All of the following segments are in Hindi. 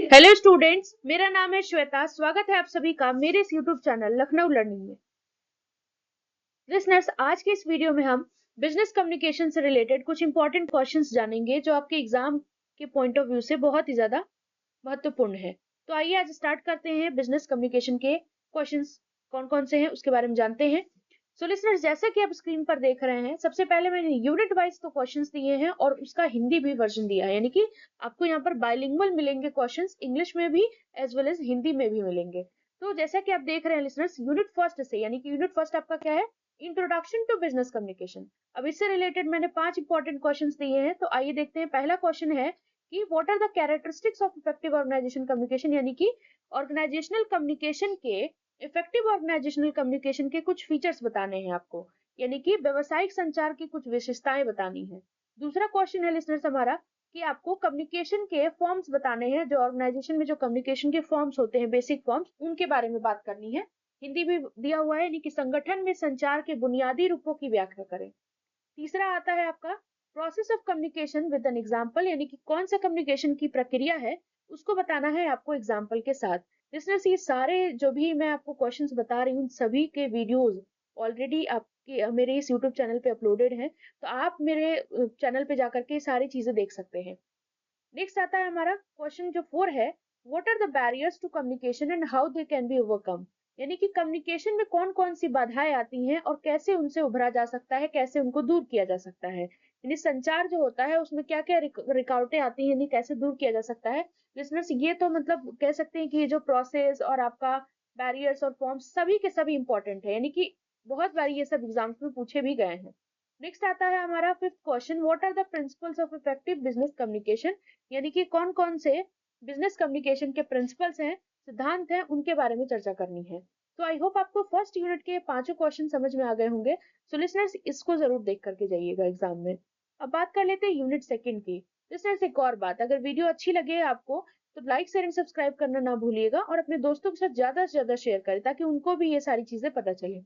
हेलो स्टूडेंट्स, मेरा नाम है श्वेता। स्वागत है आप सभी का मेरे इस यूट्यूब चैनल लखनऊ लर्निंग में। लिसनर्स, आज के इस वीडियो में हम बिजनेस कम्युनिकेशन से रिलेटेड कुछ इंपॉर्टेंट क्वेश्चंस जानेंगे जो आपके एग्जाम के पॉइंट ऑफ व्यू से बहुत ही ज्यादा महत्वपूर्ण है। तो आइए आज स्टार्ट करते हैं। बिजनेस कम्युनिकेशन के क्वेश्चंस कौन कौन से हैं उसके बारे में जानते हैं। सो लिसनर्स, जैसा कि आप स्क्रीन पर देख रहे हैं, सबसे पहले मैंने यूनिट वाइज तो क्वेश्चंस दिए हैं और उसका हिंदी भी वर्जन दिया है, यानी कि आपको यहाँ पर बाइलिंगुअल मिलेंगे क्वेश्चंस, इंग्लिश में भी एज वेल एज हिंदी में भी मिलेंगे। तो जैसा कि आप देख रहे हैं लिसनर्स, यूनिट फर्स्ट से, यानी कि यूनिट फर्स्ट आपका क्या है, इंट्रोडक्शन टू बिजनेस कम्युनिकेशन। अब इससे रिलेटेड मैंने 5 इंपॉर्टेंट क्वेश्चंस दिए हैं। तो आइए देखते हैं। पहला क्वेश्चन है कि what are the characteristics of effective organization communication, यानी कि ऑर्गेनाइजेशनल कम्युनिकेशन के, इफेक्टिव ऑर्गेनाइजेशनल कम्युनिकेशन के कुछ फीचर्स बताने हैं आपको, यानी कि व्यवसायिक संचार की कुछ विशेषताएं बतानी है। दूसरा क्वेश्चन है लिसनर्स हमारा कि आपको कम्युनिकेशन के फॉर्म्स बताने हैं, जो ऑर्गेनाइजेशन में जो कम्युनिकेशन के फॉर्म्स होते हैं, बेसिक फॉर्म्स, उनके बारे में बात करनी है। हिंदी भी दिया हुआ है, यानी कि संगठन में संचार के बुनियादी रूपों की व्याख्या करें। तीसरा आता है आपका process of communication with an example, यानी कि कौन सा कम्युनिकेशन की प्रक्रिया है उसको बताना है आपको एग्जांपल के साथ। लिसनर्स, ये सारे जो भी मैं आपको क्वेश्चंस बता रही हूँ, सभी के वीडियोस ऑलरेडी आपके मेरे इस यूट्यूब चैनल पे अपलोडेड हैं, तो आप मेरे चैनल पे जाकर के सारी चीजें देख सकते हैं। नेक्स्ट आता है हमारा क्वेश्चन जो 4 है, what are the barriers to communication and how they can be overcome, यानी कि कम्युनिकेशन में कौन कौन सी बाधाएं आती हैं और कैसे उनसे उभरा जा सकता है, कैसे उनको दूर किया जा सकता है। यानी संचार जो होता है उसमें क्या क्या रुकावटें आती हैं, यानी कैसे दूर किया जा सकता है। लिसनर्स, ये तो मतलब कह सकते हैं कि ये जो प्रोसेस और आपका बैरियर्स और फॉर्म्स सभी के सभी इंपॉर्टेंट है, यानी कि बहुत बार ये सब एग्जाम्स में पूछे भी गए हैं। नेक्स्ट आता है हमारा 5th question, what are the principles of effective business communication, यानी कि कौन कौन से बिजनेस कम्युनिकेशन के प्रिंसिपल्स हैं, सिद्धांत हैं, उनके बारे में चर्चा करनी है। तो आई होप आपको फर्स्ट यूनिट के पांचों क्वेश्चन समझ में आ गए होंगे। सो लिसनर्स, इसको जरूर देख करके जाइएगा एग्जाम में। अब बात कर लेते हैं यूनिट सेकंड की। लिसनर्स, एक और बात, अगर वीडियो अच्छी लगे आपको तो लाइक शेयर एंड सब्सक्राइब करना ना भूलिएगा और अपने दोस्तों के साथ ज्यादा से ज्यादा शेयर करें ताकि उनको भी ये सारी चीजें पता चले।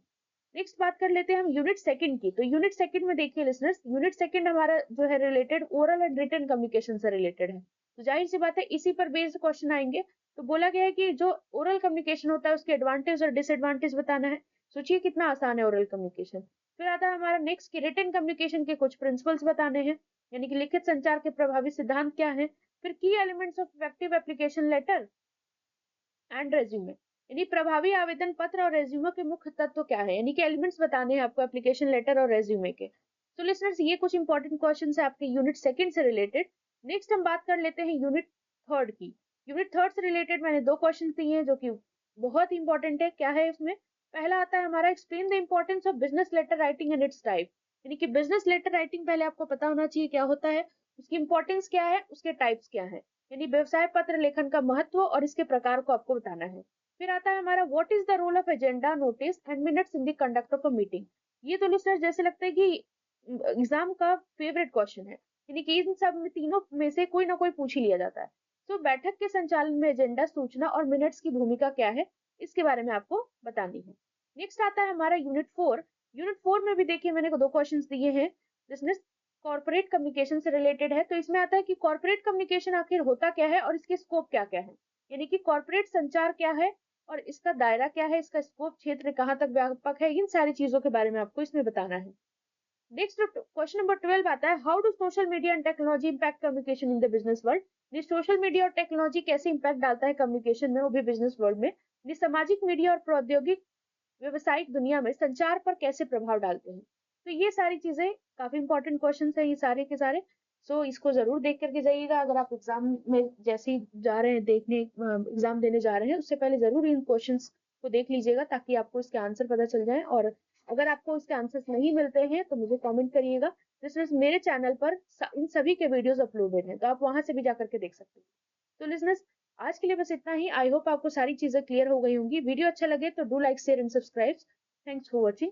नेक्स्ट बात कर लेते हैं हम यूनिट सेकंड की। तो यूनिट सेकंड में देखिए लिसनर्स, यूनिट सेकंड हमारा जो है related oral and written communication से रिलेटेड है। तो जाहिर सी बात है इसी पर बेस्ड क्वेश्चन आएंगे। तो बोला गया है कि जो ओरल कम्युनिकेशन होता है उसके एडवांटेज और डिसएडवांटेज बताना है। सोचिए कितना आसान है ओरल कम्युनिकेशन। फिर आता है हमारा नेक्स्ट की रिटन कम्युनिकेशन के कुछ प्रिंसिपल्स बताने हैं, यानी कि लिखित संचार के प्रभावी सिद्धांत क्या है। फिर की elements of effective application letter and resume, यानी प्रभावी आवेदन पत्र और रेज्यूमे के मुख्य तत्व क्या है, यानी कि एलिमेंट्स बताने हैं आपको एप्लीकेशन लेटर और रेज्यूमे के। तो लिसनर्स, ये कुछ इंपॉर्टेंट क्वेश्चंस है आपके यूनिट सेकंड से रिलेटेड। नेक्स्ट हम बात कर लेते हैं यूनिट थर्ड की। यूनिट थर्ड से रिलेटेड मैंने दो क्वेश्चन दिए हैं जो कि बहुत इंपॉर्टेंट है। क्या है इसमें? पहला आता है हमारा explain the importance of business letter writing and its type, यानी कि बिजनेस लेटर राइटिंग पहले आपको पता होना चाहिए क्या होता है, उसकी इंपॉर्टेंस क्या है, उसके टाइप्स क्या है, यानी व्यवसाय पत्र लेखन का महत्व और इसके प्रकार को आपको बताना है। फिर आता है हमारा what is the role of agenda, notice and minutes in the conduct of a meeting. ये तो लिसनर जैसे लगता है कि एग्जाम का फेवरेट क्वेश्चन है, यानी कि इन सब में तीनों में से कोई ना कोई पूछ ही लिया जाता है। तो बैठक के संचालन में एजेंडा, सूचना और मिनट्स की भूमिका क्या है, इसके बारे में आपको बतानी है। नेक्स्ट आता है हमारा यूनिट 4। यूनिट 4 में भी देखिए मैंने दो क्वेश्चन दिए हैं, जिसमें कॉर्पोरेट कम्युनिकेशन से रिलेटेड है। तो इसमें आता है कि कॉर्पोरेट कम्युनिकेशन आखिर होता क्या है और इसके स्कोप क्या क्या है, यानी कि कॉर्पोरेट संचार क्या है और इसका दायरा क्या है, इसका स्कोप क्षेत्र कहाँ तक व्यापक है, इन सारी चीजों के बारे में आपको इसमें बताना है। नेक्स्ट क्वेश्चन नंबर 12 आता है, how do social media and technology impact communication in the business world. ये सोशल मीडिया और टेक्नोलॉजी कैसे इंपैक्ट डालता है कम्युनिकेशन में, वो भी बिजनेस वर्ल्ड में। ये सामाजिक मीडिया और प्रौद्योगिक व्यवसायिक दुनिया में संचार पर कैसे प्रभाव डालते हैं। तो ये सारी चीजें काफी इंपॉर्टेंट क्वेश्चन है ये सारे के सारे। सो इसको जरूर देख करके जाइएगा। अगर आप एग्जाम में जैसे ही जा रहे हैं देखने, एग्जाम देने जा रहे हैं, उससे पहले जरूर इन क्वेश्चंस को देख लीजिएगा ताकि आपको इसके आंसर पता चल जाए। और अगर आपको इसके आंसर्स नहीं मिलते हैं तो मुझे कमेंट करिएगा। लिसनर्स, मेरे चैनल पर इन सभी के वीडियोस अपलोडेड हैं, तो आप वहां से भी जाकर के देख सकते हैं। तो लिसनर्स, आज के लिए बस इतना ही। आई होप आपको सारी चीजें क्लियर हो गई होंगी। वीडियो अच्छा लगे तो do like share and subscribe. Thanks for watching.